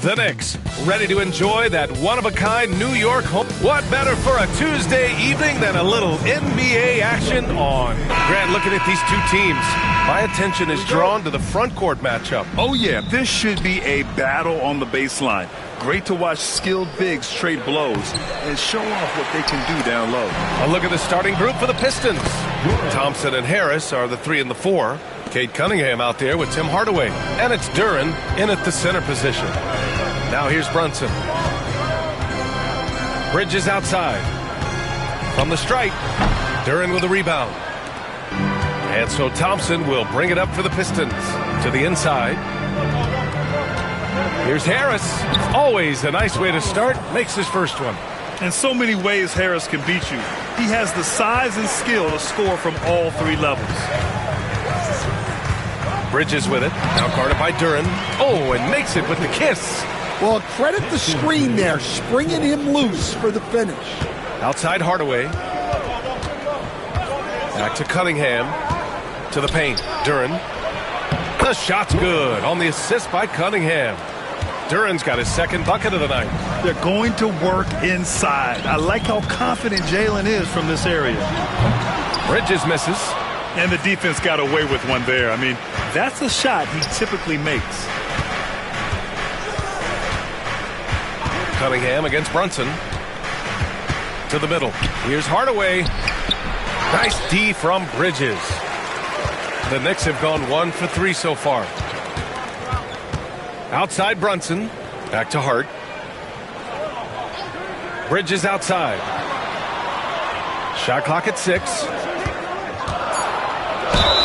The Knicks, ready to enjoy that one-of-a-kind New York home. What better for a Tuesday evening than a little NBA action on? Grant, looking at these two teams, my attention is drawn to the front court matchup. Oh, yeah, this should be a battle on the baseline. Great to watch skilled bigs trade blows and show off what they can do down low. A look at the starting group for the Pistons. Thompson and Harris are the 3 and the 4. Cade Cunningham out there with Tim Hardaway. And it's Duren in at the center position. Now here's Brunson. Bridges outside. From the stripe, Duren with a rebound. And so Thompson will bring it up for the Pistons. To the inside. Here's Harris. Always a nice way to start. Makes his first one. In so many ways Harris can beat you. He has the size and skill to score from all 3 levels. Bridges with it. Now guarded by Duren. Oh, and makes it with the kiss. Well, credit the screen there, springing him loose for the finish. Outside Hardaway. Back to Cunningham. To the paint. Duren. The shot's good on the assist by Cunningham. Duren's got his second bucket of the night. They're going to work inside. I like how confident Jalen is from this area. Bridges misses. And the defense got away with one there. I mean, that's a shot he typically makes. Cunningham against Brunson. To the middle. Here's Hardaway. Nice D from Bridges. The Knicks have gone 1 for 3 so far. Outside Brunson. Back to Hart. Bridges outside. Shot clock at 6.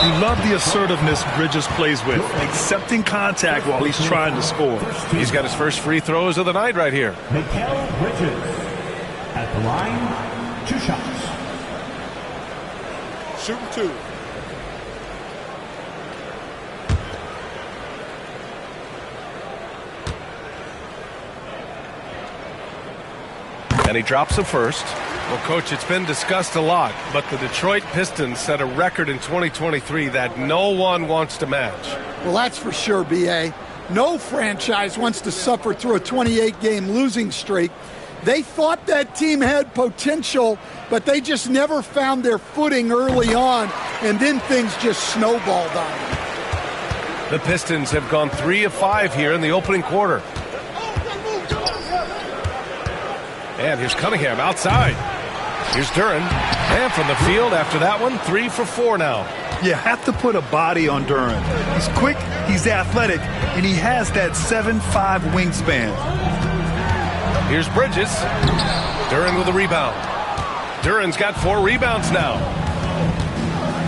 You love the assertiveness Bridges plays with, accepting contact while he's trying to score. He's got his first free throws of the night right here. Mikal Bridges at the line, 2 shots. Shooting 2. And he drops the first. Well, Coach, it's been discussed a lot, but the Detroit Pistons set a record in 2023 that no one wants to match. Well, that's for sure, B.A. No franchise wants to suffer through a 28-game losing streak. They thought that team had potential, but they just never found their footing early on, and then things just snowballed on them. The Pistons have gone 3 of 5 here in the opening quarter. And here's Cunningham outside. Here's Duren. And from the field after that one, 3 for 4 now. You have to put a body on Duren. He's quick, he's athletic, and he has that 7'5" wingspan. Here's Bridges. Duren with a rebound. Duren's got 4 rebounds now.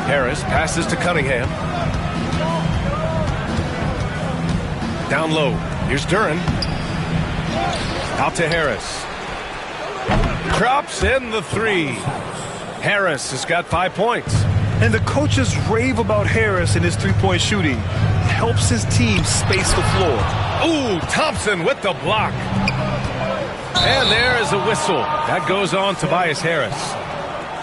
Harris passes to Cunningham. Down low. Here's Duren. Out to Harris. Drops in the 3. Harris has got 5 points. And the coaches rave about Harris and his 3-point shooting. Helps his team space the floor. Ooh, Thompson with the block. And there is a whistle. That goes on Tobias Harris.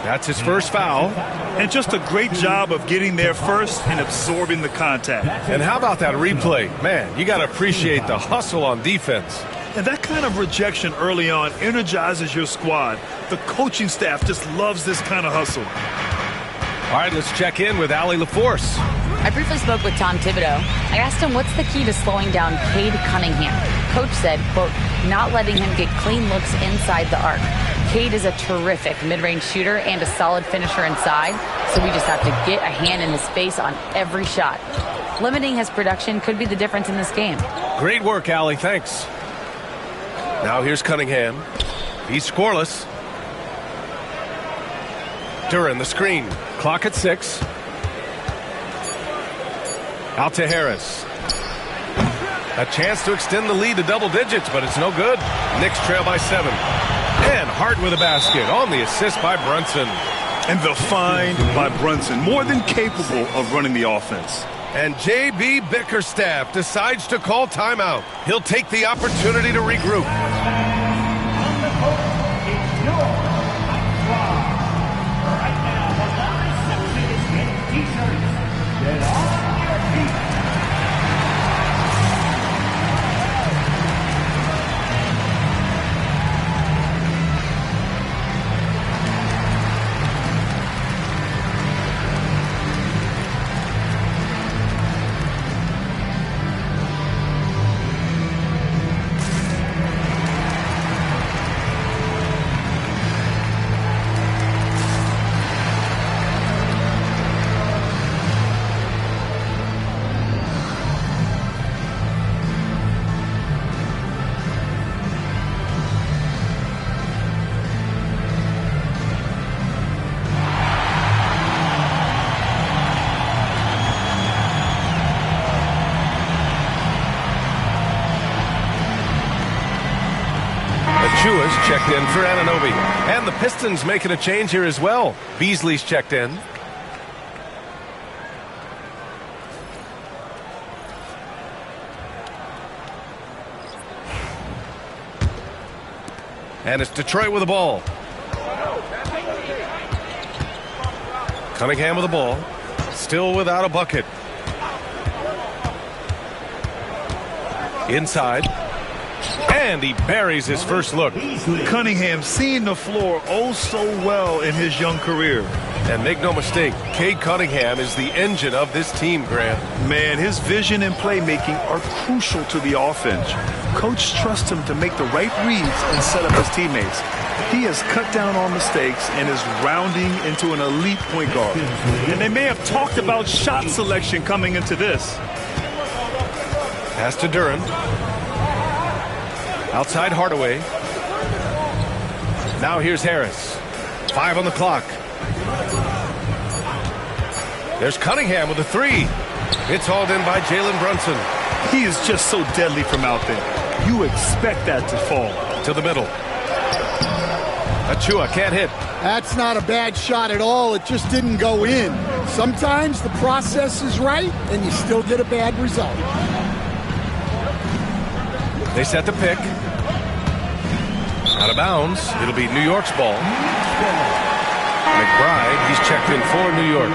That's his first foul. And just a great job of getting there first and absorbing the contact. And how about that replay? Man, you got to appreciate the hustle on defense. And that kind of rejection early on energizes your squad. The coaching staff just loves this kind of hustle. All right, let's check in with Allie LaForce. I briefly spoke with Tom Thibodeau. I asked him what's the key to slowing down Cade Cunningham. Coach said, quote, not letting him get clean looks inside the arc. Cade is a terrific mid-range shooter and a solid finisher inside, so we just have to get a hand in his face on every shot. Limiting his production could be the difference in this game. Great work, Allie. Thanks. Now here's Cunningham. He's scoreless. Duren, the screen. Clock at 6. Out to Harris. A chance to extend the lead to double digits, but it's no good. Knicks trail by 7. And Hart with a basket on the assist by Brunson. And the find by Brunson, more than capable of running the offense. And J.B. Bickerstaff decides to call timeout. He'll take the opportunity to regroup. checked in for Anunoby. And the Pistons making a change here as well. Beasley's checked in. And it's Detroit with the ball. Cunningham with the ball. Still without a bucket. Inside. And he buries his first look. Cunningham seeing the floor oh so well in his young career. And make no mistake, Cade Cunningham is the engine of this team, Grant. Man, his vision and playmaking are crucial to the offense. Coach trusts him to make the right reads and set up his teammates. He has cut down on mistakes and is rounding into an elite point guard. And they may have talked about shot selection coming into this. Pass to Duren. Outside Hardaway. Now here's Harris. 5 on the clock. There's Cunningham with a 3. It's hauled in by Jalen Brunson. He is just so deadly from out there. You expect that to fall. To the middle. Achua can't hit. That's not a bad shot at all. It just didn't go in. Sometimes the process is right, and you still get a bad result. They set the pick. Out of bounds. It'll be New York's ball. McBride, he's checked in for New York.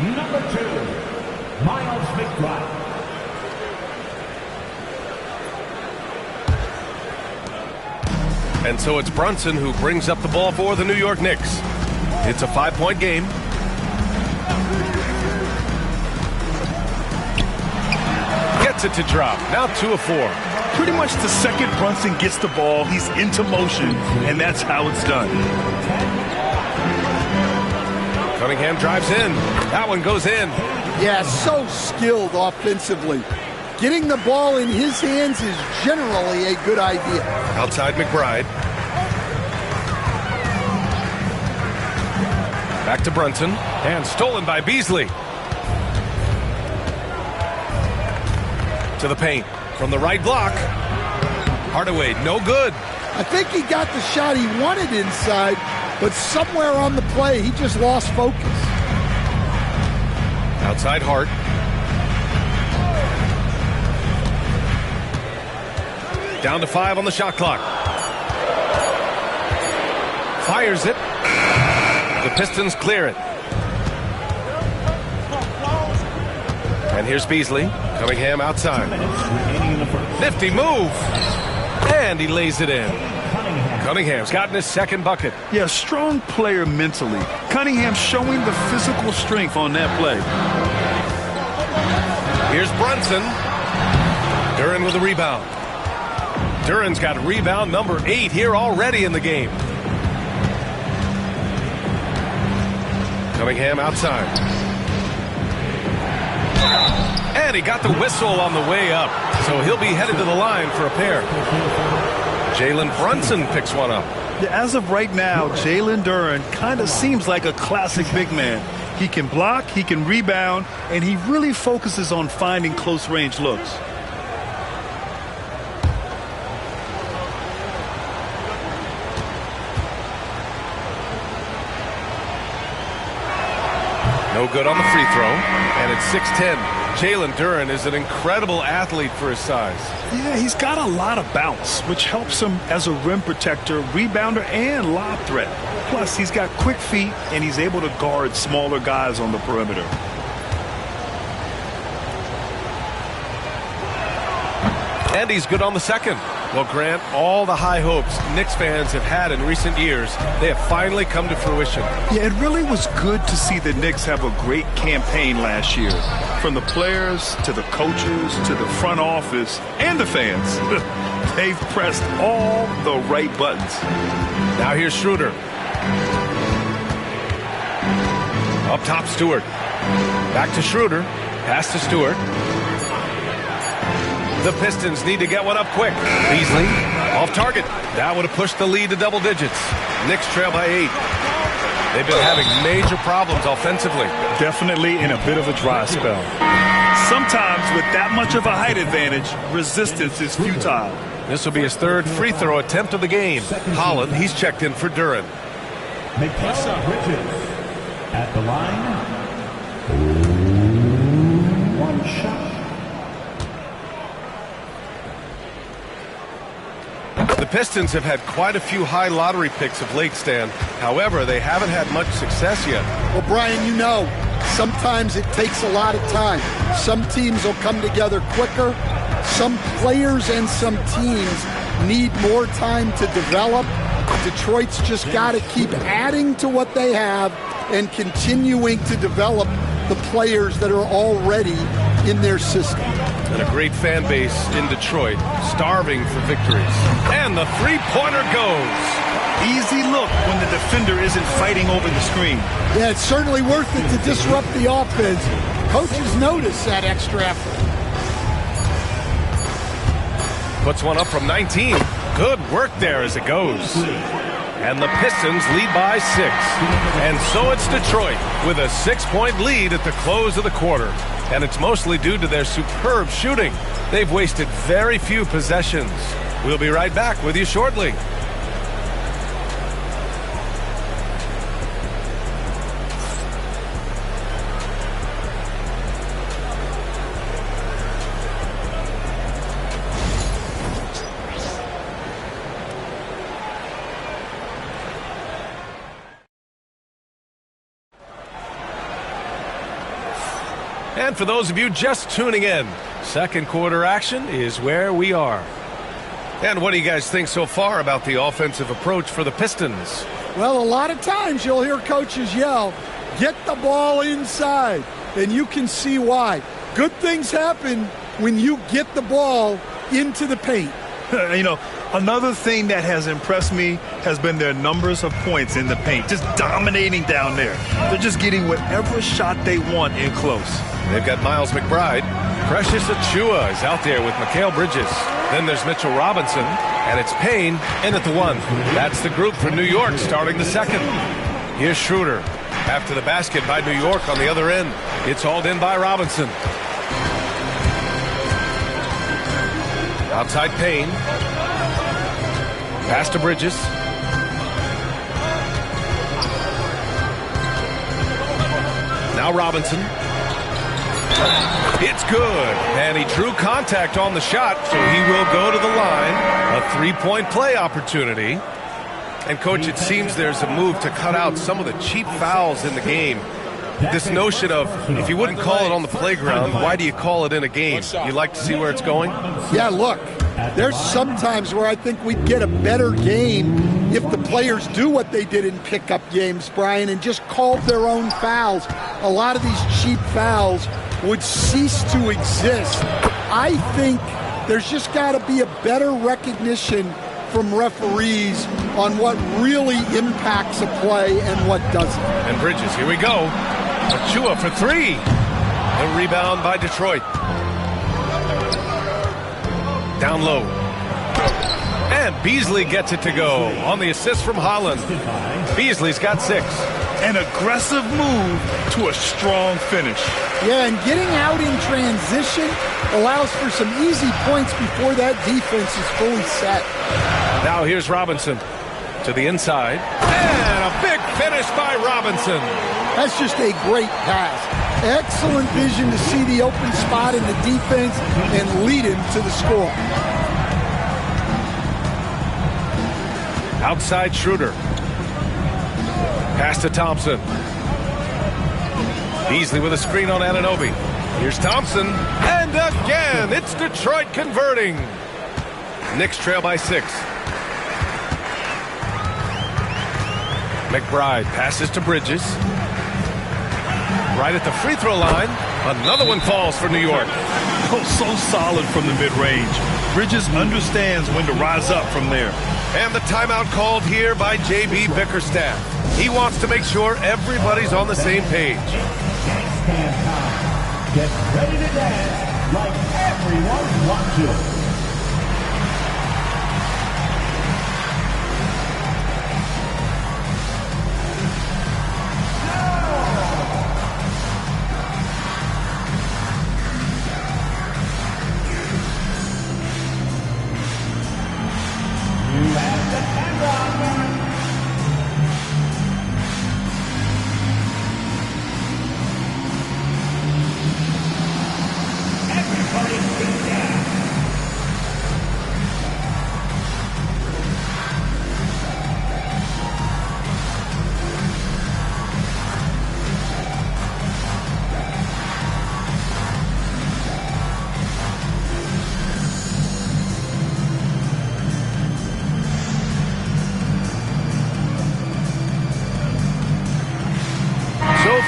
Number 2, Miles McBride. And so it's Brunson who brings up the ball for the New York Knicks. It's a 5-point game. Gets it to drop. Now 2 of 4. Pretty much the second Brunson gets the ball, he's into motion, and that's how it's done. Cunningham drives in. That one goes in. Yeah, so skilled offensively. Getting the ball in his hands is generally a good idea. Outside McBride. Back to Brunson. And stolen by Beasley. To the paint. From the right block. Hardaway, no good. I think he got the shot he wanted inside, but somewhere on the play, he just lost focus. Outside Hart. Down to 5 on the shot clock. Fires it. The Pistons clear it. And here's Beasley. Cunningham outside. Nifty move. And he lays it in. Cunningham's gotten his second bucket. Yeah, strong player mentally. Cunningham showing the physical strength on that play. Here's Brunson. Duren with a rebound. Duren's got rebound number 8 here already in the game. Cunningham outside. And he got the whistle on the way up. So he'll be headed to the line for a pair. Jalen Brunson picks one up. Yeah, as of right now, Jalen Duren kind of seems like a classic big man. He can block, he can rebound, and he really focuses on finding close-range looks. No good on the free throw, and it's 6-10. Jalen Duren is an incredible athlete for his size. Yeah, he's got a lot of bounce, which helps him as a rim protector, rebounder, and lob threat. Plus, he's got quick feet, and he's able to guard smaller guys on the perimeter. And he's good on the second. Well, Grant, all the high hopes Knicks fans have had in recent years, they have finally come to fruition. Yeah, it really was good to see the Knicks have a great campaign last year. From the players to the coaches to the front office and the fans. They've pressed all the right buttons. Now here's Schroeder. Up top, Stewart. Back to Schroeder. Pass to Stewart. The Pistons need to get one up quick. Beasley off target. That would have pushed the lead to double digits. Knicks trail by 8. They've been having major problems offensively. Definitely in a bit of a dry spell. Sometimes with that much of a height advantage, resistance is futile. This will be his third free throw attempt of the game. Holland, he's checked in for Duran. Mikal Bridges at the line. One shot. The Pistons have had quite a few high lottery picks of late, Stan. However, they haven't had much success yet. Well, Brian, you know, sometimes it takes a lot of time. Some teams will come together quicker. Some players and some teams need more time to develop. Detroit's just got to keep adding to what they have and continuing to develop the players that are already in their system. And a great fan base in Detroit, starving for victories. And the three-pointer goes. Easy look when the defender isn't fighting over the screen. Yeah, it's certainly worth it to disrupt the offense. Coaches notice that extra effort. Puts one up from 19. Good work there as it goes. And the Pistons lead by 6. And so it's Detroit with a 6-point lead at the close of the quarter. And it's mostly due to their superb shooting. They've wasted very few possessions. We'll be right back with you shortly. And for those of you just tuning in, second quarter action is where we are. And what do you guys think so far about the offensive approach for the Pistons? Well, a lot of times you'll hear coaches yell, get the ball inside, and you can see why. Good things happen when you get the ball into the paint. You know, another thing that has impressed me has been their numbers of points in the paint, just dominating down there. They're just getting whatever shot they want in close. They've got Miles McBride. Precious Achiuwa is out there with Mikal Bridges. Then there's Mitchell Robinson, and it's Payne in at the 1. That's the group for New York starting the second. Here's Schroeder. After the basket by New York on the other end. It's hauled in by Robinson. Outside Payne. Pass to Bridges. Now Robinson. It's good. And he drew contact on the shot, so he will go to the line. A three-point play opportunity. And, Coach, it seems there's a move to cut out some of the cheap fouls in the game. This notion of, if you wouldn't call it on the playground, why do you call it in a game? You like to see where it's going? Yeah, look, there's sometimes where I think we'd get a better game if the players do what they did in pickup games, Brian, and just called their own fouls. A lot of these cheap fouls would cease to exist. I think there's just got to be a better recognition from referees on what really impacts a play and what doesn't. And Bridges, here we go. Achiuwa for 3. A rebound by Detroit. Down low. And Beasley gets it to go on the assist from Holland. Beasley's got 6. An aggressive move to a strong finish. Yeah, and getting out in transition allows for some easy points before that defense is fully set. Now here's Robinson to the inside. And a big finish by Robinson. That's just a great pass. Excellent vision to see the open spot in the defense and lead him to the score. Outside Schroeder. Pass to Thompson. Beasley with a screen on Anunoby. Here's Thompson. And again, it's Detroit converting. Knicks trail by 6. McBride passes to Bridges. Right at the free throw line. Another one falls for New York. Oh, so solid from the mid-range. Bridges understands when to rise up from there. And the timeout called here by J.B. Bickerstaff. He wants to make sure everybody's on the same page. Get ready to dance like everyone wants you.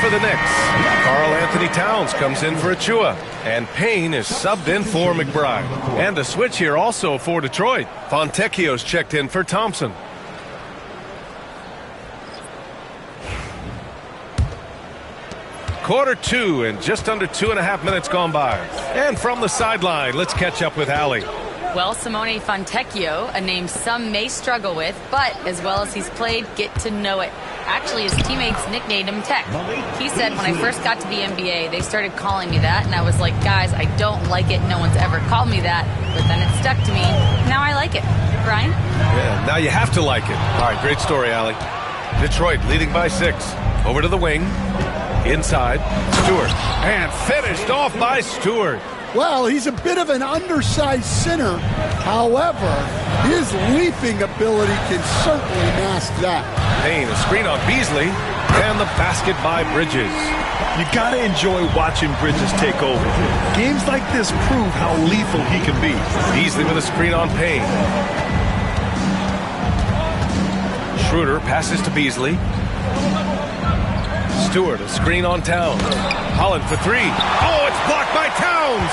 for the Knicks. Karl Anthony Towns comes in for Achua. And Payne is subbed in for McBride. And a switch here also for Detroit. Fontecchio's checked in for Thompson. Quarter 2 and just under 2.5 minutes gone by. And from the sideline, let's catch up with Allie. Well, Simone Fontecchio, a name some may struggle with, but as well as he's played, get to know it. Actually, his teammates nicknamed him Tech. He said, when I first got to the NBA, they started calling me that, and I was like, guys, I don't like it. No one's ever called me that. But then it stuck to me. Now I like it. Brian? Yeah, now you have to like it. All right, great story, Allie. Detroit leading by 6. Over to the wing. Inside. Stewart. And finished off by Stewart. Well, he's a bit of an undersized center. However, his leaping ability can certainly mask that. Payne, a screen on Beasley, and the basket by Bridges. You got to enjoy watching Bridges take over. Games like this prove how lethal he can be. Beasley with a screen on Payne. Schroeder passes to Beasley. Stewart, a screen on Towns. Holland for 3. Oh, it's blocked by Towns!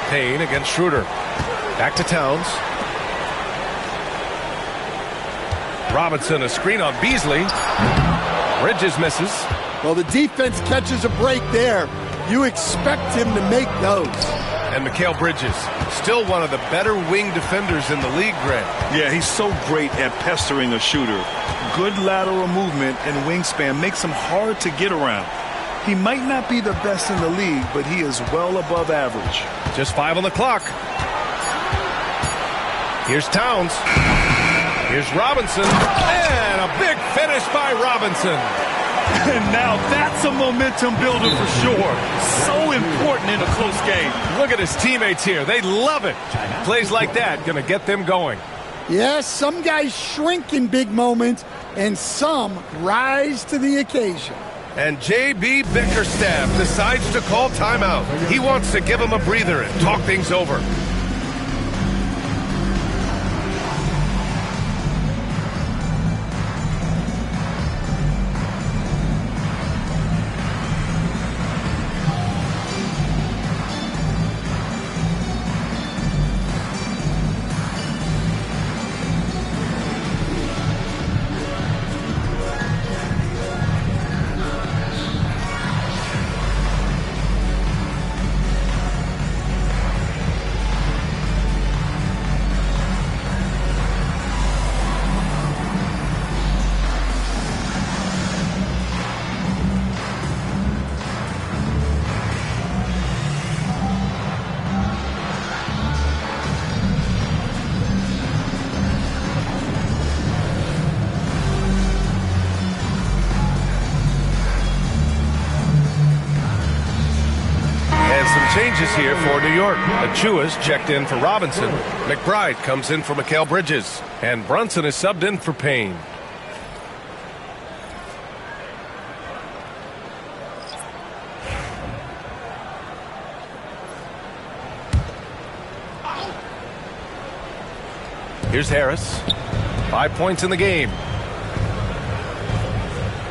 Payne against Schroeder. Back to Towns. Robinson, a screen on Beasley. Bridges misses. Well, the defense catches a break there. You expect him to make those. And Mikal Bridges, still one of the better wing defenders in the league, Grant. Yeah, he's so great at pestering a shooter. Good lateral movement and wingspan makes him hard to get around. He might not be the best in the league, but he is well above average. Just 5 on the clock. Here's Towns. Here's Robinson. And a big finish by Robinson. And now that's a momentum builder for sure. So important in a close game. Look at his teammates here. They love it. Plays like that going to get them going. Yes, some guys shrink in big moments, and some rise to the occasion. And J.B. Bickerstaff decides to call timeout. He wants to give him a breather and talk things over. Changes here for New York. Achua's checked in for Robinson. McBride comes in for Mikal Bridges. And Brunson is subbed in for Payne. Here's Harris. 5 points in the game.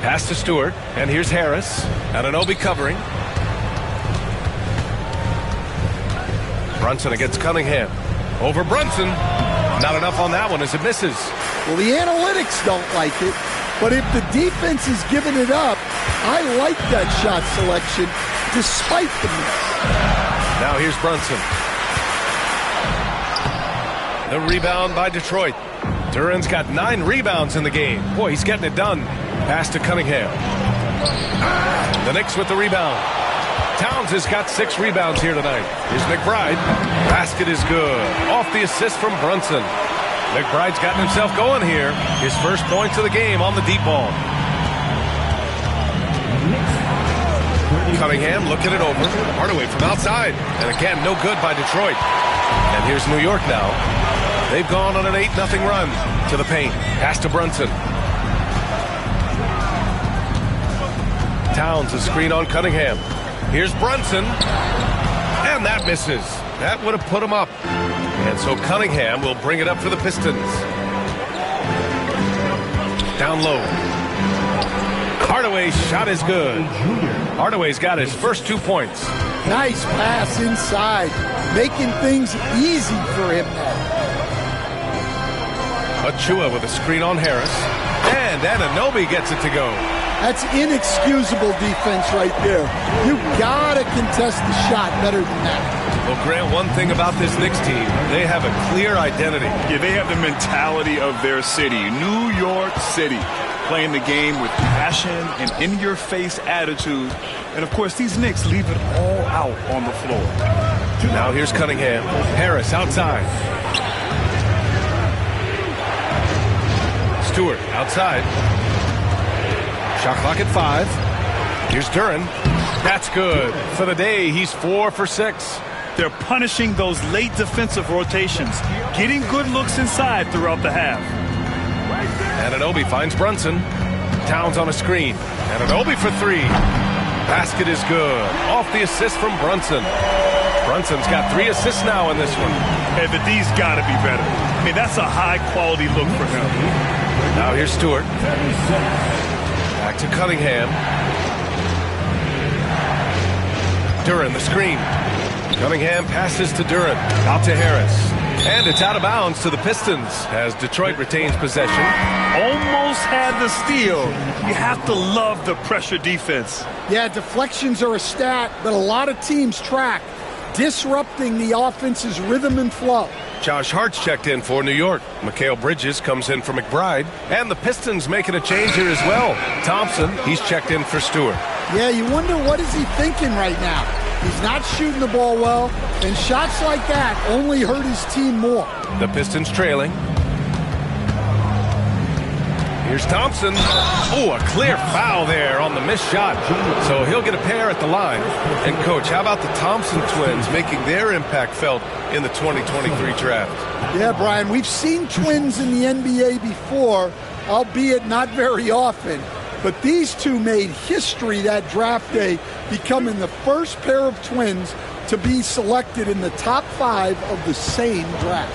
Pass to Stewart. And here's Harris. Anunoby covering. Brunson against Cunningham. Over Brunson. Not enough on that one as it misses. Well, the analytics don't like it, but if the defense is giving it up, I like that shot selection despite the miss. Now here's Brunson. The rebound by Detroit. Duran's got 9 rebounds in the game. Boy, he's getting it done. Pass to Cunningham. The Knicks with the rebound. Towns has got 6 rebounds here tonight. Here's McBride. Basket is good. Off the assist from Brunson. McBride's gotten himself going here. His first points of the game on the deep ball. Cunningham looking it over. Hardaway from outside. And again, no good by Detroit. And here's New York now. They've gone on an 8-0 run to the paint. Pass to Brunson. Towns a screen on Cunningham. Here's Brunson, and that misses. That would have put him up. And so Cunningham will bring it up for the Pistons. Down low. Hardaway's shot is good. Hardaway's got his first 2 points. Nice pass inside, making things easy for him now. Achua with a screen on Harris. And Anunoby gets it to go. That's inexcusable defense right there. You gotta contest the shot better than that. Well, Grant, one thing about this Knicks team, they have a clear identity. Yeah, they have the mentality of their city, New York City, playing the game with passion and in-your-face attitude. And, of course, these Knicks leave it all out on the floor. Now here's Cunningham. Harris outside. Stewart outside. Shot clock at 5. Here's Duren. That's good. For the day, he's 4 for 6. They're punishing those late defensive rotations, getting good looks inside throughout the half. Anunoby finds Brunson. Towns on a screen. Anunoby for 3. Basket is good. Off the assist from Brunson. Brunson's got 3 assists now in this one. Hey, the D's got to be better. I mean, that's a high-quality look for him. Now here's Stewart. Back to Cunningham. Duren, the screen. Cunningham passes to Duren. Out to Harris. And it's out of bounds to the Pistons as Detroit retains possession. Almost had the steal. You have to love the pressure defense. Yeah, deflections are a stat that a lot of teams track, disrupting the offense's rhythm and flow. Josh Hart's checked in for New York. Mikal Bridges comes in for McBride. And the Pistons making a change here as well. Thompson, he's checked in for Stewart. Yeah, you wonder what is he thinking right now. He's not shooting the ball well, and shots like that only hurt his team more. The Pistons trailing. Here's Thompson. Oh, a clear foul there on the missed shot. So he'll get a pair at the line. And, Coach, how about the Thompson twins making their impact felt in the 2023 draft? Yeah, Brian, we've seen twins in the NBA before, albeit not very often. But these two made history that draft day, becoming the first pair of twins to be selected in the top 5 of the same draft.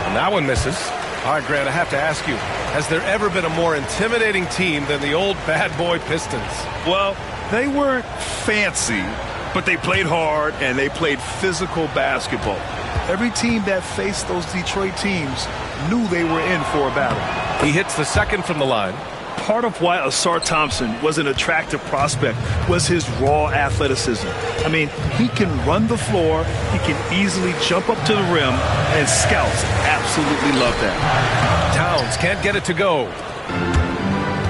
And that one misses. All right, Grant, I have to ask you, has there ever been a more intimidating team than the old bad boy Pistons? Well, they weren't fancy, but they played hard and they played physical basketball. Every team that faced those Detroit teams knew they were in for a battle. He hits the second from the line. Part of why Asar Thompson was an attractive prospect was his raw athleticism. I mean, he can run the floor, he can easily jump up to the rim, and scouts absolutely love that. Towns can't get it to go.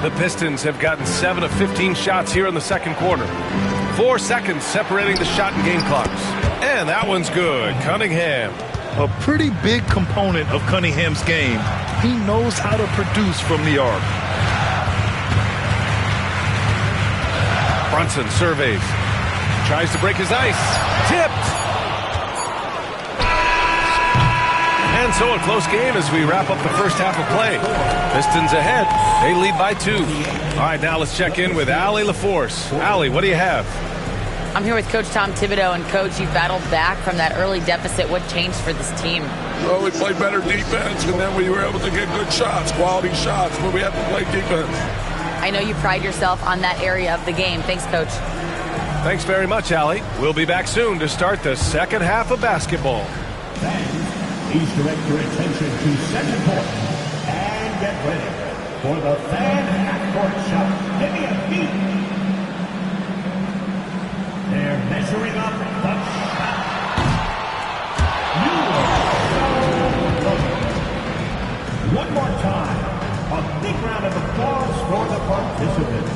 The Pistons have gotten 7 of 15 shots here in the second quarter. 4 seconds separating the shot and game clocks. And that one's good. Cunningham. A pretty big component of Cunningham's game. He knows how to produce from the arc. Brunson surveys. Tries to break his ice. Tipped. And so a close game as we wrap up the first half of play. Pistons ahead. They lead by 2. All right, now let's check in with Allie LaForce. Allie, what do you have? I'm here with Coach Tom Thibodeau, and Coach, you battled back from that early deficit. What changed for this team? Well, we played better defense, and then we were able to get good shots, quality shots, but we had to play defense. I know you pride yourself on that area of the game. Thanks, Coach. Thanks very much, Allie. We'll be back soon to start the second half of basketball. Please direct your attention to second court and get ready for the fan half-court shot. Give me a beat. They're measuring up the shot. You are so good. One more time. A big round of applause for the participants.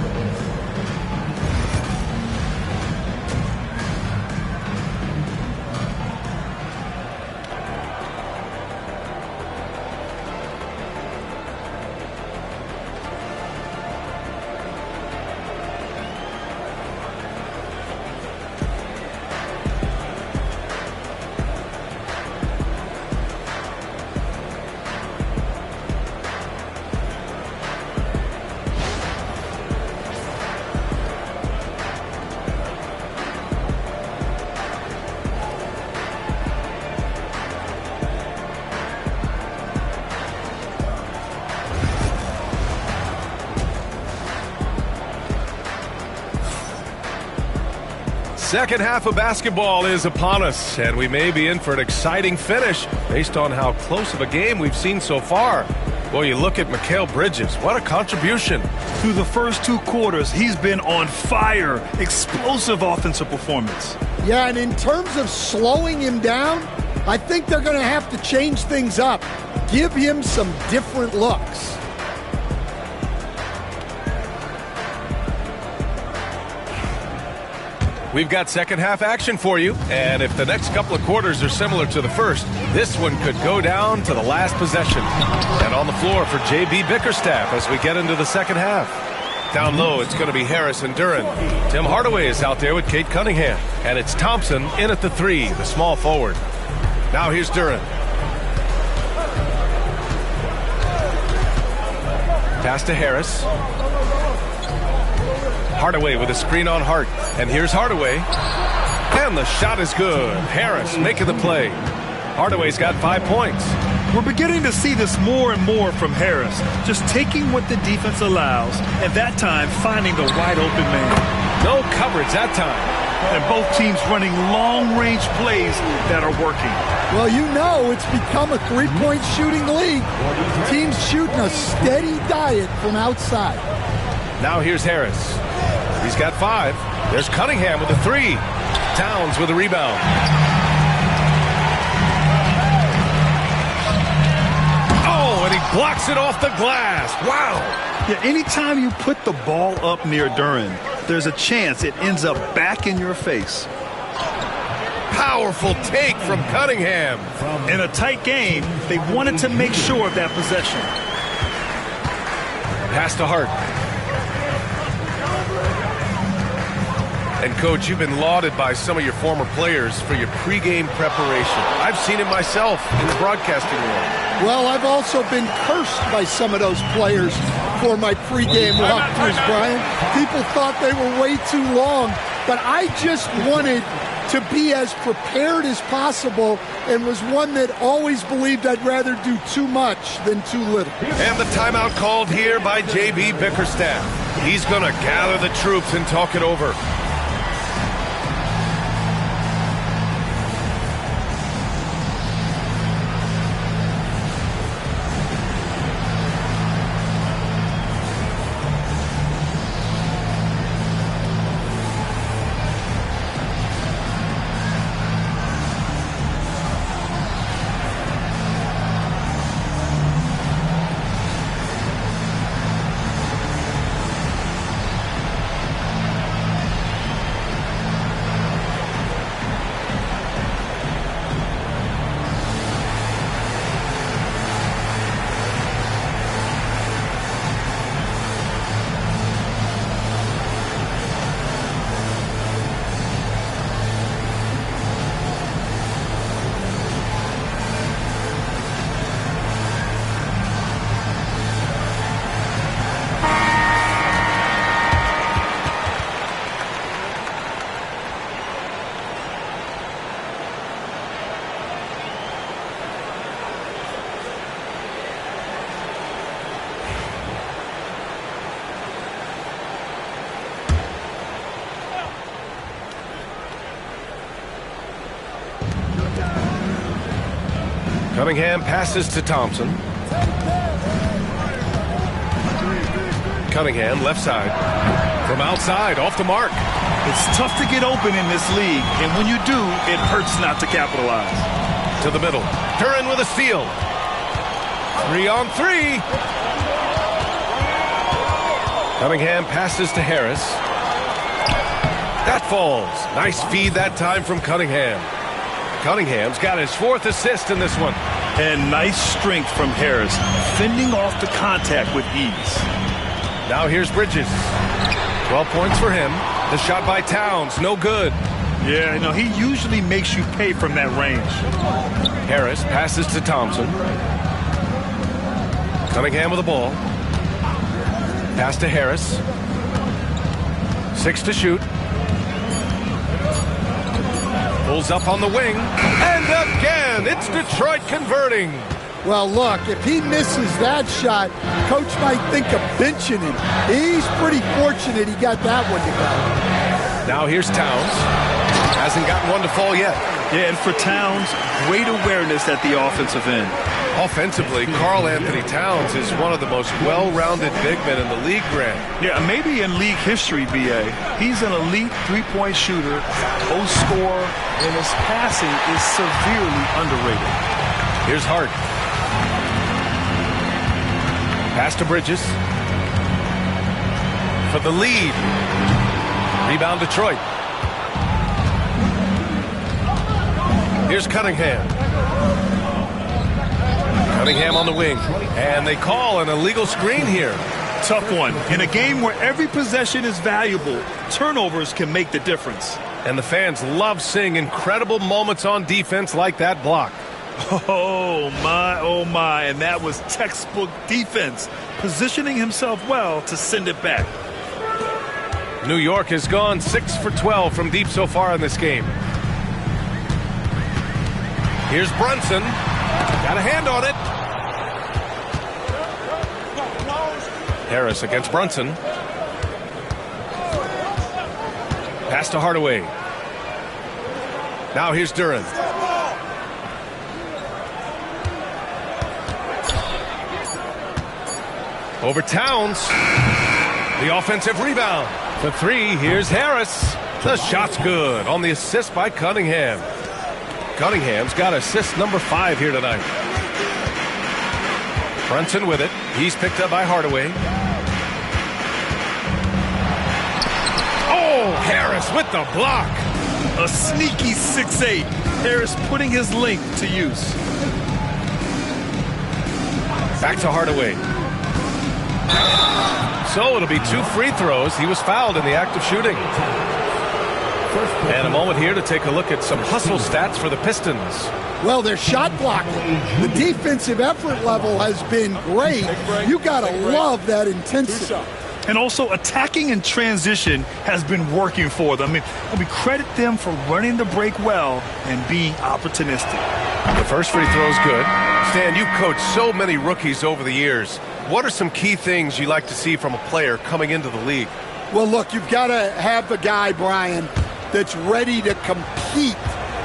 Second half of basketball is upon us, and we may be in for an exciting finish based on how close of a game we've seen so far. Well, you look at Mikal Bridges. What a contribution. Through the first 2 quarters, he's been on fire. Explosive offensive performance. Yeah, and in terms of slowing him down, I think they're going to have to change things up. Give him some different looks. We've got second half action for you, and if the next couple of quarters are similar to the first, this one could go down to the last possession. And on the floor for J.B. Bickerstaff as we get into the second half. Down low, it's going to be Harris and Duren. Tim Hardaway is out there with Cade Cunningham, and it's Thompson in at the 3, the small forward. Now here's Duren. Pass to Harris. Hardaway with a screen on Hart. And here's Hardaway. And the shot is good. Harris making the play. Hardaway's got 5 points. We're beginning to see this more and more from Harris. Just taking what the defense allows, and that time finding the wide open man. No coverage that time. And both teams running long-range plays that are working. Well, you know it's become a three-point shooting league. Teams shooting a steady diet from outside. Now here's Harris. He's got 5. There's Cunningham with a 3. Towns with a rebound. Oh, and he blocks it off the glass. Wow. Yeah, anytime you put the ball up near Duren, there's a chance it ends up back in your face. Powerful take from Cunningham. In a tight game, they wanted to make sure of that possession. Pass to Hart. And, Coach, you've been lauded by some of your former players for your pregame preparation. I've seen it myself in the broadcasting world. Well, I've also been cursed by some of those players for my pregame walkthroughs, Brian. People thought they were way too long, but I just wanted to be as prepared as possible and was one that always believed I'd rather do too much than too little. And the timeout called here by J.B. Bickerstaff. He's going to gather the troops and talk it over. Cunningham passes to Thompson. Cunningham, left side. From outside, off the mark. It's tough to get open in this league, and when you do, it hurts not to capitalize. To the middle. Duren with a steal. 3-on-3. Cunningham passes to Harris. That falls. Nice feed that time from Cunningham. Cunningham's got his 4th assist in this one. And nice strength from Harris, fending off the contact with ease. Now here's Bridges. 12 points for him. The shot by Towns, no good. Yeah, no, he usually makes you pay from that range. Harris passes to Thompson. Cunningham with the ball. Pass to Harris. 6 to shoot. Pulls up on the wing. And again, it's Detroit converting. Well, look, if he misses that shot, Coach might think of benching him. He's pretty fortunate he got that one to go. Now here's Towns. Hasn't gotten one to fall yet. Yeah, and for Towns, great awareness at the offensive end. Offensively, Karl Anthony Towns is one of the most well-rounded big men in the league, Grant. Yeah, maybe in league history, B.A. He's an elite three-point shooter, post scorer, and his passing is severely underrated. Here's Hart. Pass to Bridges. For the lead. Rebound Detroit. Here's Cunningham. Cunningham on the wing. And they call an illegal screen here. Tough one. In a game where every possession is valuable, turnovers can make the difference. And the fans love seeing incredible moments on defense like that block. Oh, my. And that was textbook defense, positioning himself well to send it back. New York has gone 6 for 12 from deep so far in this game. Here's Brunson. Got a hand on it. Harris against Brunson. Pass to Hardaway. Now here's Duran. Over Towns. The offensive rebound. For three, here's Harris. The shot's good on the assist by Cunningham. Cunningham's got assist number 5 here tonight. Brunson with it. He's picked up by Hardaway. Oh, Harris with the block. A sneaky 6'8". Harris putting his length to use. Back to Hardaway. So it'll be 2 free throws. He was fouled in the act of shooting. And a moment here to take a look at some hustle stats for the Pistons. Well, their shot blocking. The defensive effort level has been great. You got to love that intensity. And also attacking in transition has been working for them. I mean, credit them for running the break well and being opportunistic. The first free throw is good. Stan, you've coached so many rookies over the years. What are some key things you like to see from a player coming into the league? Well, look, you've got to have a guy, Brian, that's ready to compete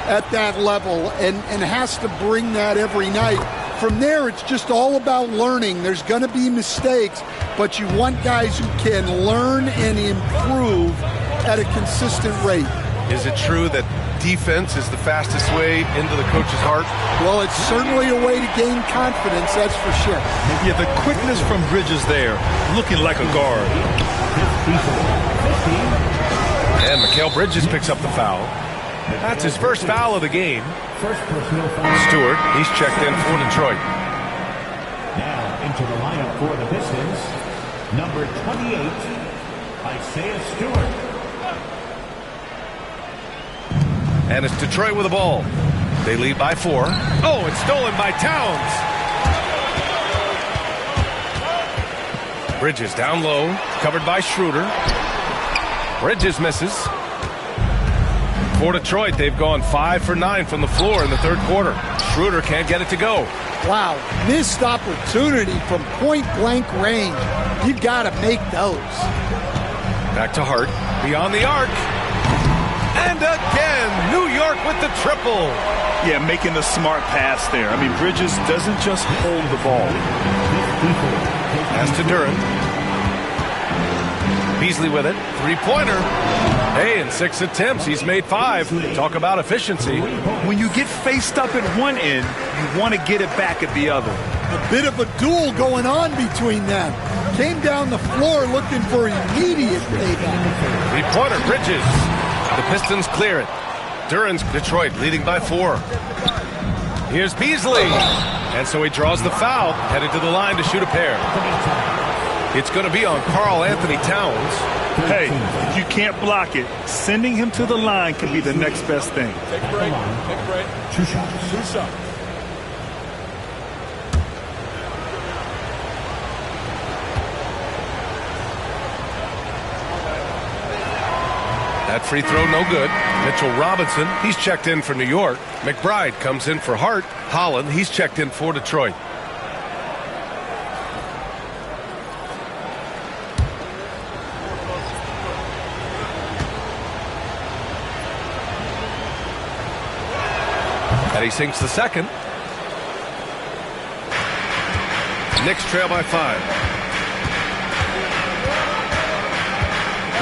at that level and has to bring that every night. From there, it's just all about learning. There's going to be mistakes, but you want guys who can learn and improve at a consistent rate. Is it true that defense is the fastest way into the coach's heart? Well, it's certainly a way to gain confidence, that's for sure. Yeah, the quickness from Bridges there, looking like a guard. And Mikal Bridges picks up the foul. That's his first foul of the game. Stewart, he's checked in for Detroit. Now into the lineup for the Pistons, number 28, Isaiah Stewart. And it's Detroit with the ball. They lead by 4. Oh, it's stolen by Towns. Bridges down low, covered by Schroeder. Bridges misses. For Detroit, they've gone 5 for 9 from the floor in the third quarter. Schroeder can't get it to go. Wow, missed opportunity from point-blank range. You've got to make those. Back to Hart, beyond the arc. And again, New York with the triple. Yeah, making the smart pass there. I mean, Bridges doesn't just hold the ball. Pass to Duran. Beasley with it. Three-pointer. Hey, in 6 attempts, he's made 5. Talk about efficiency. When you get faced up at one end, you want to get it back at the other. A bit of a duel going on between them. Came down the floor looking for immediate payback. Three-pointer, Bridges. The Pistons clear it. Duran's Detroit leading by 4. Here's Beasley. And so he draws the foul, headed to the line to shoot a pair. It's going to be on Karl Anthony Towns. Hey, if you can't block it, sending him to the line can be the next best thing. Take a break. Take a break. 2 shots. 2 shots. That free throw no good. Mitchell Robinson, he's checked in for New York. McBride comes in for Hart. Holland, he's checked in for Detroit. And he sinks the second. Knicks trail by 5.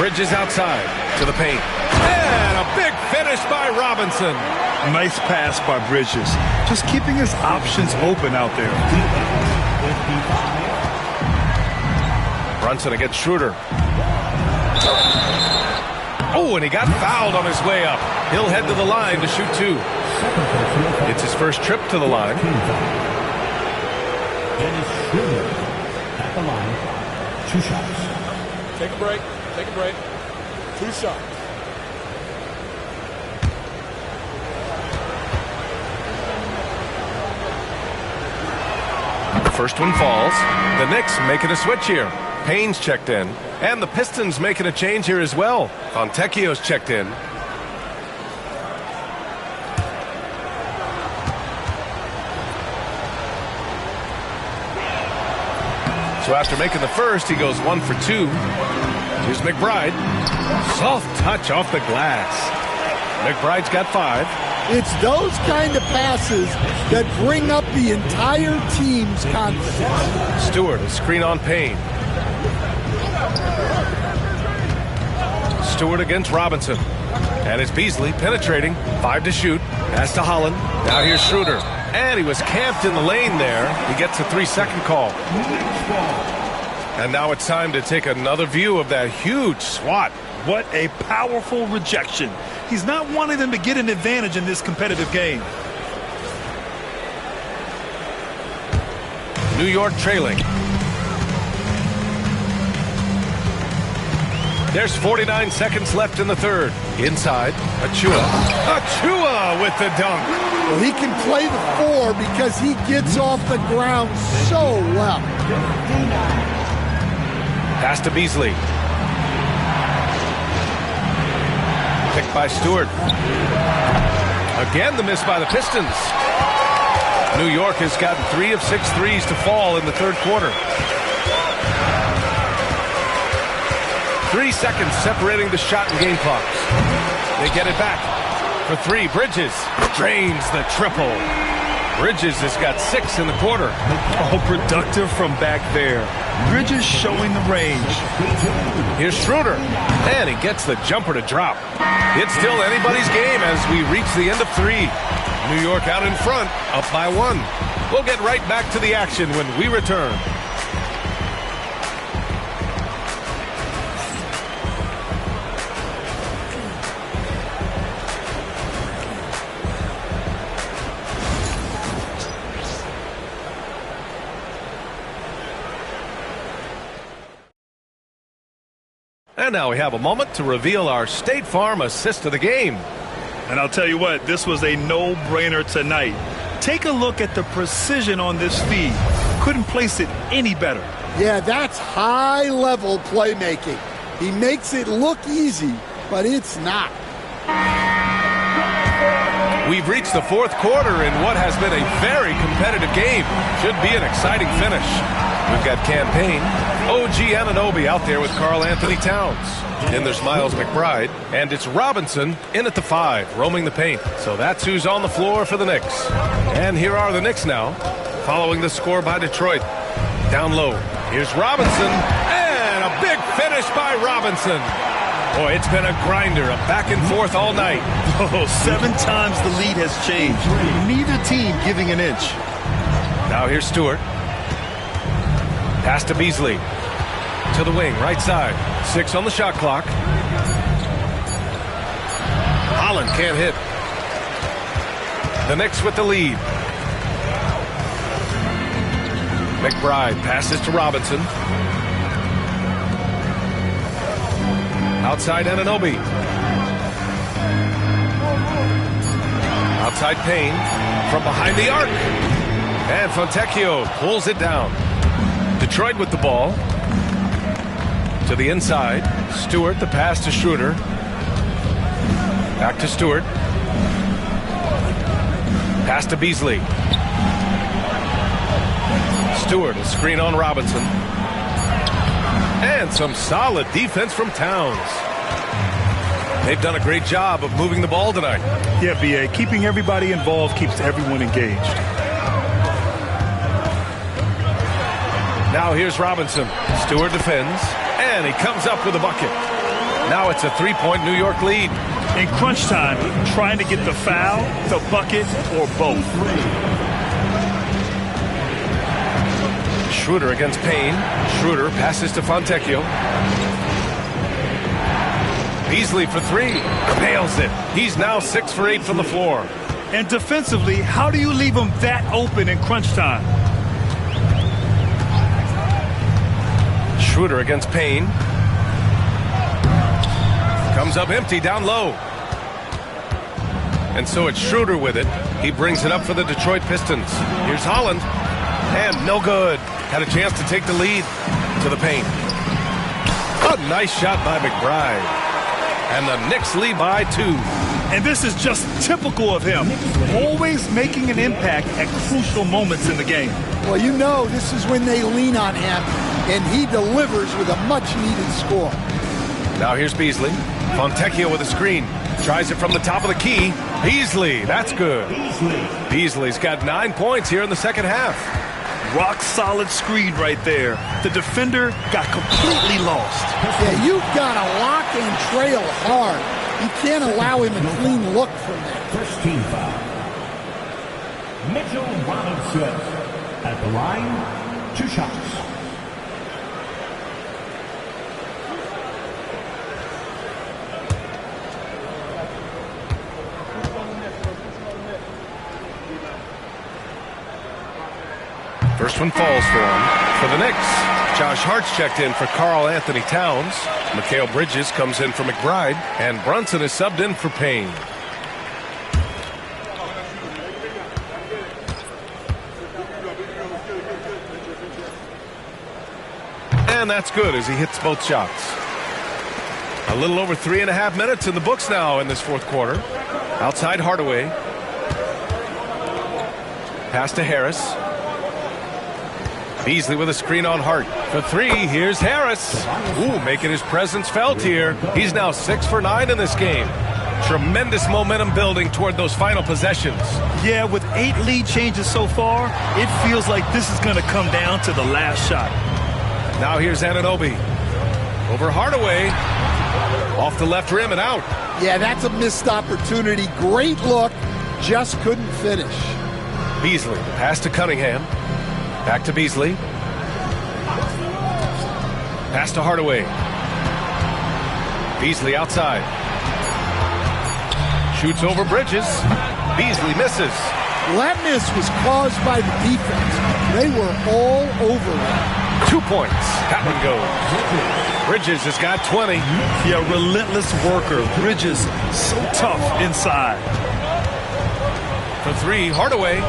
Bridges outside to the paint. And a big finish by Robinson. Nice pass by Bridges. Just keeping his options open out there. Brunson against Schroeder. Oh, and he got fouled on his way up. He'll head to the line to shoot 2. It's his first trip to the line. Dennis Schroeder at the line. 2 shots. Take a break. Take a break. 2 shots. The first one falls. The Knicks making a switch here. Payne's checked in. And the Pistons making a change here as well. Fontecchio's checked in. So after making the first, he goes 1 for 2. Here's McBride. Soft touch off the glass. McBride's got 5. It's those kind of passes that bring up the entire team's confidence. Stewart, a screen on Payne. Stewart against Robinson. And it's Beasley penetrating. 5 to shoot. Pass to Holland. Now here's Schroeder. And he was camped in the lane there. He gets a 3-second call. And now it's time to take another view of that huge swat. What a powerful rejection. He's not wanting them to get an advantage in this competitive game. New York trailing. There's 49 seconds left in the third. Inside, Achua. Achua with the dunk. Well, he can play the 4 because he gets off the ground so well. Pass to Beasley. Picked by Stewart. Again, the miss by the Pistons. New York has gotten 3 of 6 threes to fall in the third quarter. 3 seconds separating the shot and game clocks. They get it back. For 3, Bridges drains the triple. Bridges has got 6 in the quarter. Oh, productive from back there. Bridges showing the range. Here's Schroeder. And he gets the jumper to drop. It's still anybody's game as we reach the end of 3. New York out in front, up by 1. We'll get right back to the action when we return. And now we have a moment to reveal our State Farm assist of the game. And I'll tell you what, this was a no-brainer tonight. Take a look at the precision on this feed. Couldn't place it any better. Yeah, that's high-level playmaking. He makes it look easy, but it's not. We've reached the fourth quarter in what has been a very competitive game. Should be an exciting finish. We've got Campaign, OG Anunoby out there with Karl Anthony Towns. Then there's Miles McBride, and it's Robinson in at the 5, roaming the paint. So that's who's on the floor for the Knicks. And here are the Knicks now, following the score by Detroit. Down low, here's Robinson, and a big finish by Robinson. Boy, it's been a grinder, a back and forth all night. Oh, 7 times the lead has changed. Neither team giving an inch. Now here's Stewart. Pass to Beasley. To the wing, right side. 6 on the shot clock. Holland can't hit. The Knicks with the lead. McBride passes to Robinson. Outside Anunoby. Outside Payne. From behind the arc. And Fontecchio pulls it down. Detroit with the ball. To the inside. Stewart, the pass to Schroeder. Back to Stewart. Pass to Beasley. Stewart, a screen on Robinson. And some solid defense from Towns. They've done a great job of moving the ball tonight. Yeah, B.A. Keeping everybody involved keeps everyone engaged. Now here's Robinson. Stewart defends, and he comes up with a bucket. Now it's a three-point New York lead. In crunch time, trying to get the foul, the bucket, or both. Schroeder against Payne. Schroeder passes to Fontecchio. Beasley for three. Nails it. He's now 6 for 8 from the floor. And defensively, how do you leave him that open in crunch time? Schroeder against Payne. Comes up empty down low. And so it's Schroeder with it. He brings it up for the Detroit Pistons. Here's Holland. And no good. Had a chance to take the lead to the paint. A nice shot by McBride. And the Knicks lead by 2. And this is just typical of him. Always making an impact at crucial moments in the game. Well, you know this is when they lean on him, and he delivers with a much-needed score. Now here's Beasley. Fontecchio with a screen. Tries it from the top of the key. Beasley, that's good. Beasley's got 9 points here in the second half. Rock solid screen right there. The defender got completely lost. Yeah, you've got to lock and trail hard. You can't allow him a clean look from that. First team foul. Mitchell Robinson at the line, 2 shots. First one falls for him. For the Knicks, Josh Hart's checked in for Karl Anthony Towns. Mikal Bridges comes in for McBride. And Brunson is subbed in for Payne. And that's good as he hits both shots. A little over 3.5 minutes in the books now in this fourth quarter. Outside Hardaway. Pass to Harris. Beasley with a screen on Hart. For 3, here's Harris. Ooh, making his presence felt here. He's now 6 for 9 in this game. Tremendous momentum building toward those final possessions. Yeah, with 8 lead changes so far, it feels like this is going to come down to the last shot. Now here's Anunoby. Over Hardaway. Off the left rim and out. Yeah, that's a missed opportunity. Great look. Just couldn't finish. Beasley. Pass to Cunningham. Back to Beasley. Pass to Hardaway. Beasley outside. Shoots over Bridges. Beasley misses. That miss was caused by the defense. They were all over it. 2 points. That one goes. Bridges has got 20. Yeah, relentless worker. Bridges, so tough inside. For 3, Hardaway.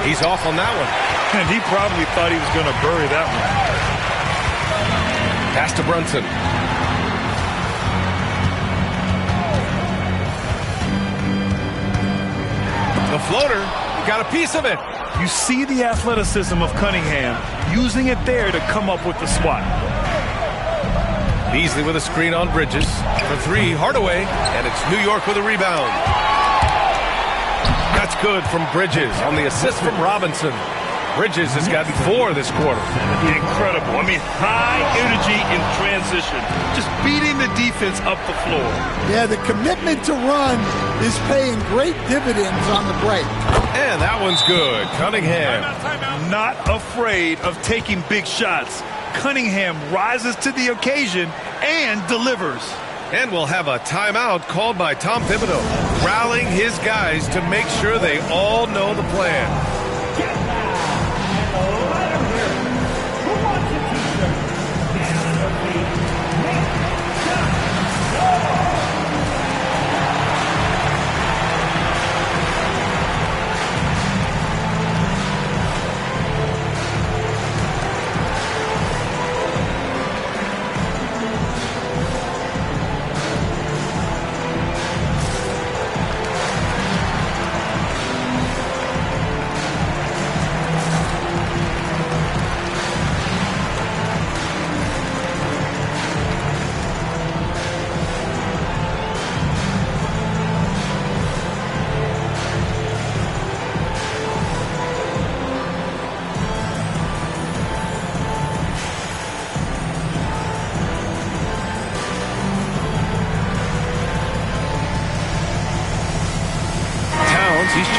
He's off on that one. And he probably thought he was going to bury that one. Pass to Brunson. The floater got a piece of it. You see the athleticism of Cunningham, using it there to come up with the swat. Beasley with a screen on Bridges. For 3, Hardaway. And it's New York with a rebound. That's good from Bridges on the assist from Robinson. Bridges has gotten 4 this quarter. Incredible. I mean, high energy in transition. Just beating the defense up the floor. Yeah, the commitment to run is paying great dividends on the break. And that one's good. Cunningham. Not afraid of taking big shots. Cunningham rises to the occasion and delivers. And we'll have a timeout called by Tom Thibodeau, rallying his guys to make sure they all know the plan.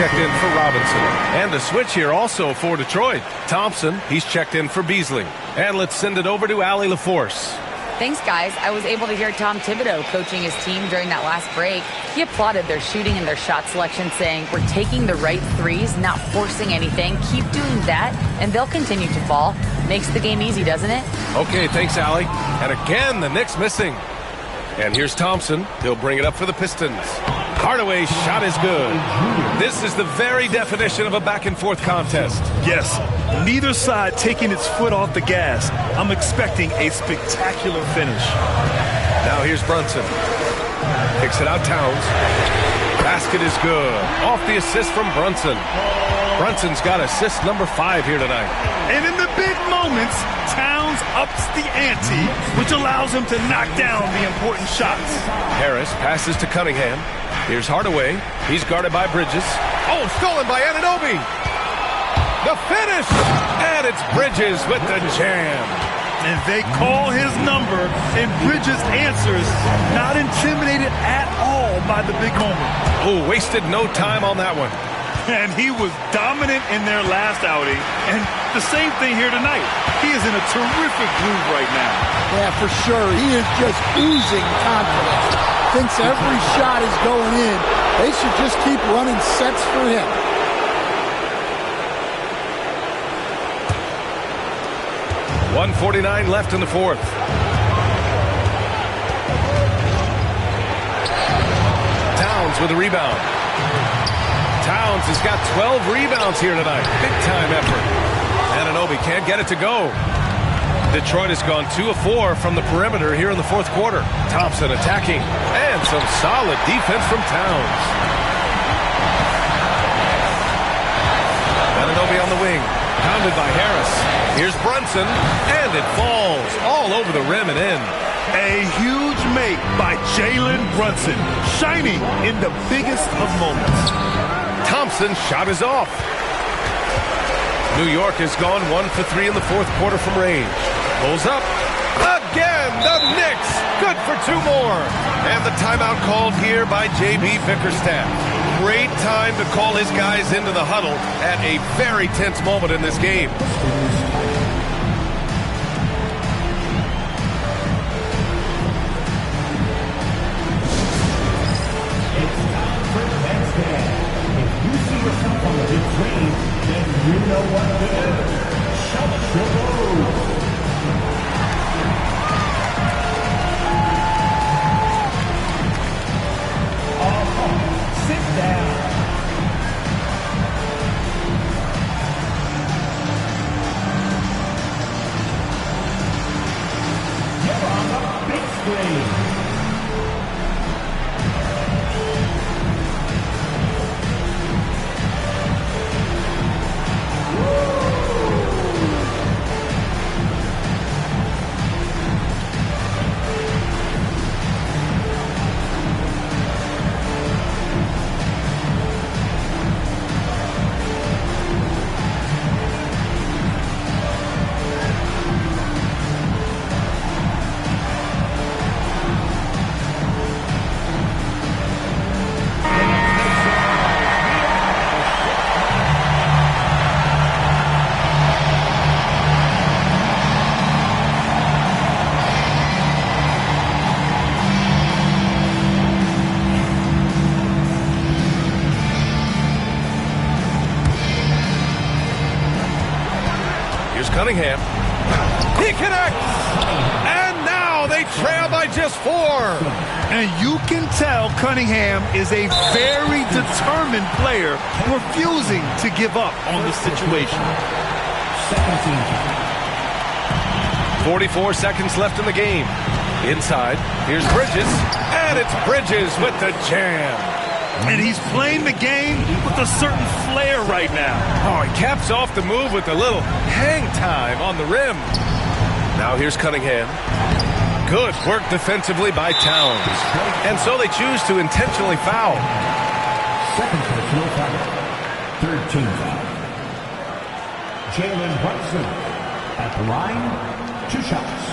checked in for Robinson. And the switch here also for Detroit. Thompson, he's checked in for Beasley. And let's send it over to Allie LaForce. Thanks, guys. I was able to hear Tom Thibodeau coaching his team during that last break. He applauded their shooting and their shot selection, saying, "We're taking the right threes, not forcing anything. Keep doing that, and they'll continue to fall." Makes the game easy, doesn't it? Okay, thanks, Allie. And again, the Knicks missing. And here's Thompson. He'll bring it up for the Pistons. Hardaway's shot is good. This is the very definition of a back-and-forth contest. Yes, neither side taking its foot off the gas. I'm expecting a spectacular finish. Now here's Brunson. Kicks it out, Towns. Basket is good. Off the assist from Brunson. Brunson's got assist number 5 here tonight. And in the big moments, Towns ups the ante, which allows him to knock down the important shots. Harris passes to Cunningham. Here's Hardaway. He's guarded by Bridges. Oh, stolen by Anunoby. The finish! And it's Bridges with the jam. And they call his number, and Bridges answers, not intimidated at all by the big moment. Oh, wasted no time on that one. And he was dominant in their last outing, and the same thing here tonight. He is in a terrific groove right now. Yeah, for sure. He is just oozing confidence. Thinks every shot is going in. They should just keep running sets for him. .149 left in the fourth. Towns with a rebound. Towns has got 12 rebounds here tonight. Big-time effort. Anunoby can't get it to go. Detroit has gone 2 of 4 from the perimeter here in the fourth quarter. Thompson attacking. And some solid defense from Towns. Anunoby on the wing. Pounded by Harris. Here's Brunson. And it falls all over the rim and in. A huge make by Jalen Brunson. Shining in the biggest of moments. Thompson's shot is off. New York has gone 1 for 3 in the fourth quarter from range. Pulls up. Again, the Knicks. Good for 2 more. And the timeout called here by J.B. Bickerstaff. Great time to call his guys into the huddle at a very tense moment in this game. You know what to do. Shout your load. Sit down. You're on the big screen. Cunningham. He connects! And now they trail by just 4. And you can tell Cunningham is a very determined player, refusing to give up on the situation. 44 seconds left in the game. Inside, here's Bridges. And it's Bridges with the jam. And he's playing the game with a certain flair right now. Oh, he caps off the move with a little hang time on the rim. Now here's Cunningham. Good work defensively by Towns. And so they choose to intentionally foul. Second personal foul. Third team foul. Jalen Brunson at the line. 2 shots.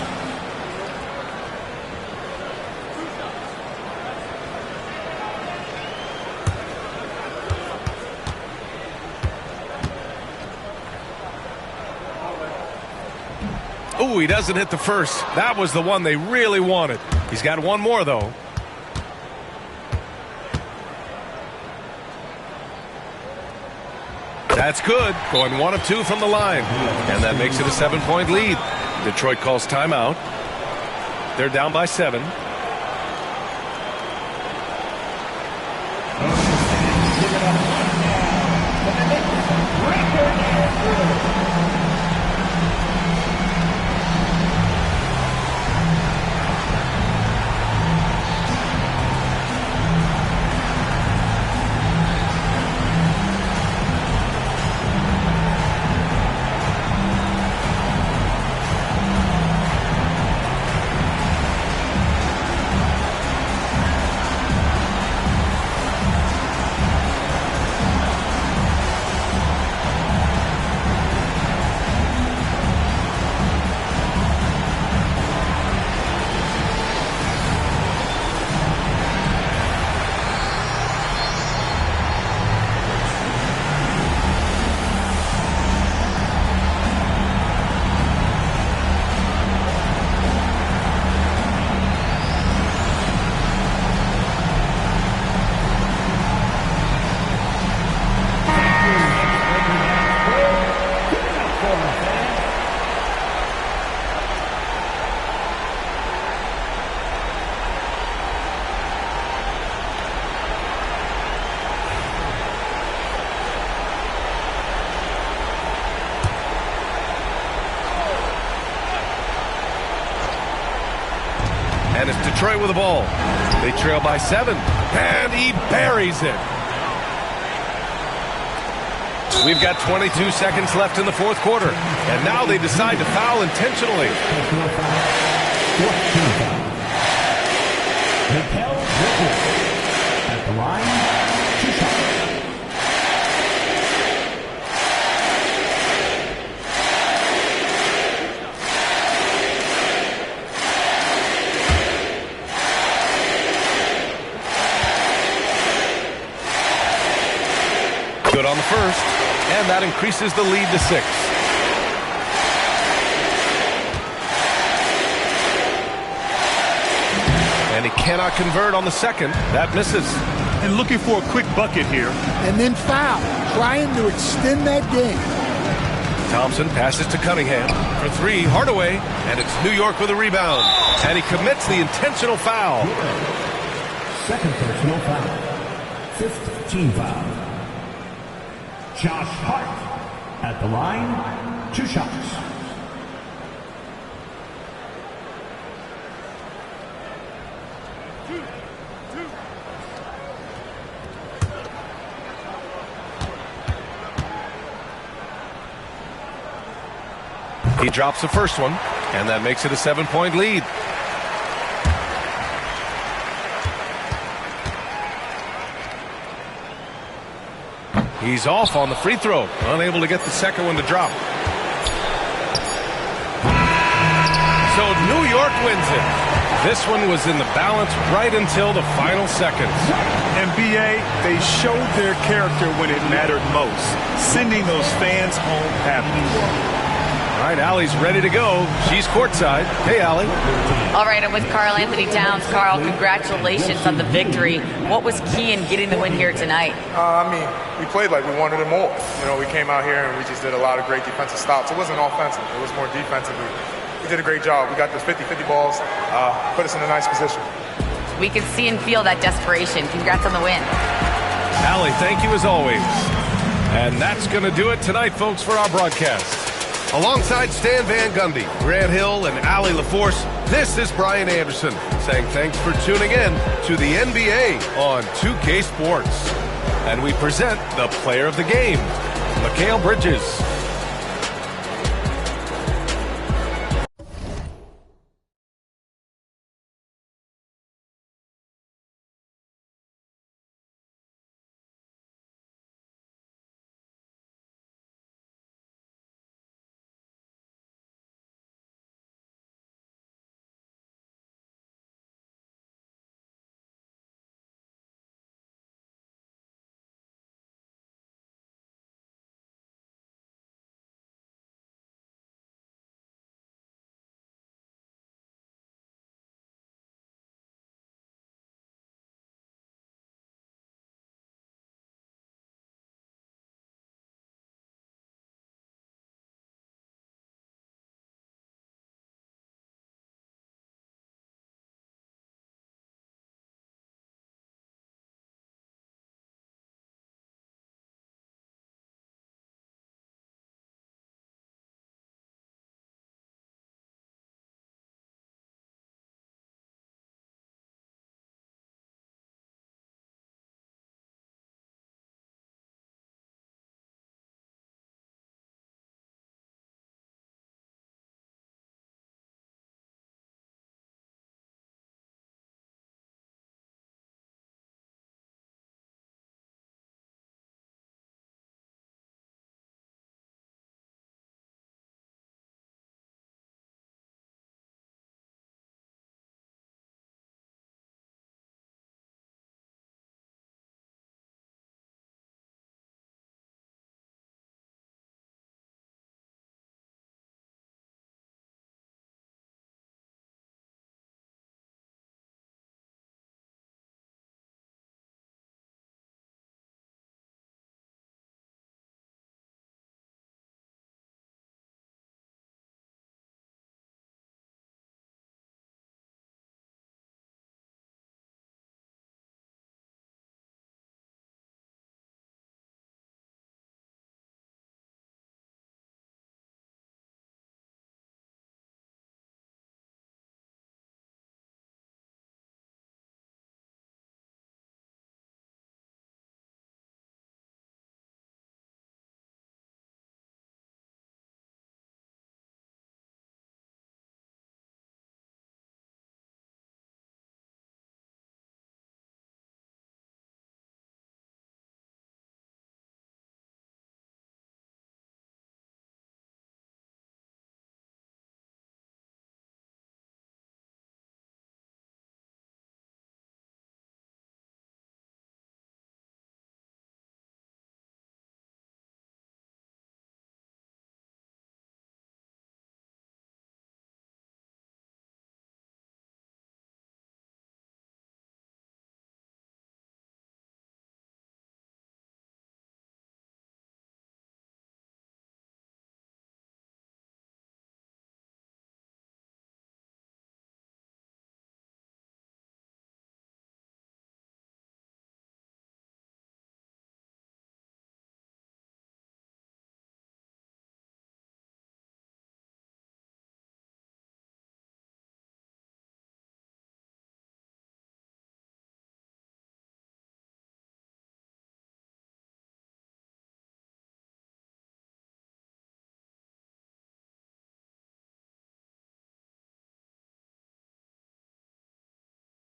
Ooh, he doesn't hit the first. That was the one they really wanted. He's got one more, though. That's good. Going 1 of 2 from the line. And that makes it a 7-point lead. Detroit calls timeout. They're down by 7. And it's Detroit with the ball. They trail by 7. And he buries it. We've got 22 seconds left in the fourth quarter. And now they decide to foul intentionally. At the line, 2 shots. Good on the first, and that increases the lead to 6. And he cannot convert on the second. That misses. And looking for a quick bucket here. And then foul, trying to extend that game. Thompson passes to Cunningham for 3. Hardaway, and it's New York with a rebound. And he commits the intentional foul. Second personal foul. 5th team foul. Josh Hart at the line, 2 shots. He drops the first one, and that makes it a 7-point lead. He's off on the free throw, unable to get the second one to drop. So New York wins it. This one was in the balance right until the final seconds. NBA, they showed their character when it mattered most, sending those fans home happy. All right, Allie's ready to go. She's courtside. Hey, Allie. All right, I'm with Karl Anthony Towns. Karl, congratulations on the victory. What was key in getting the win here tonight? We played like we wanted it more. We came out here and we just did a lot of great defensive stops. It wasn't offensive. It was more defensive. We did a great job. We got those 50-50 balls, put us in a nice position. We can see and feel that desperation. Congrats on the win. Allie, thank you as always. And that's going to do it tonight, folks, for our broadcast. Alongside Stan Van Gundy, Grant Hill, and Allie LaForce, this is Brian Anderson saying thanks for tuning in to the NBA on 2K Sports. And we present the player of the game, Mikal Bridges.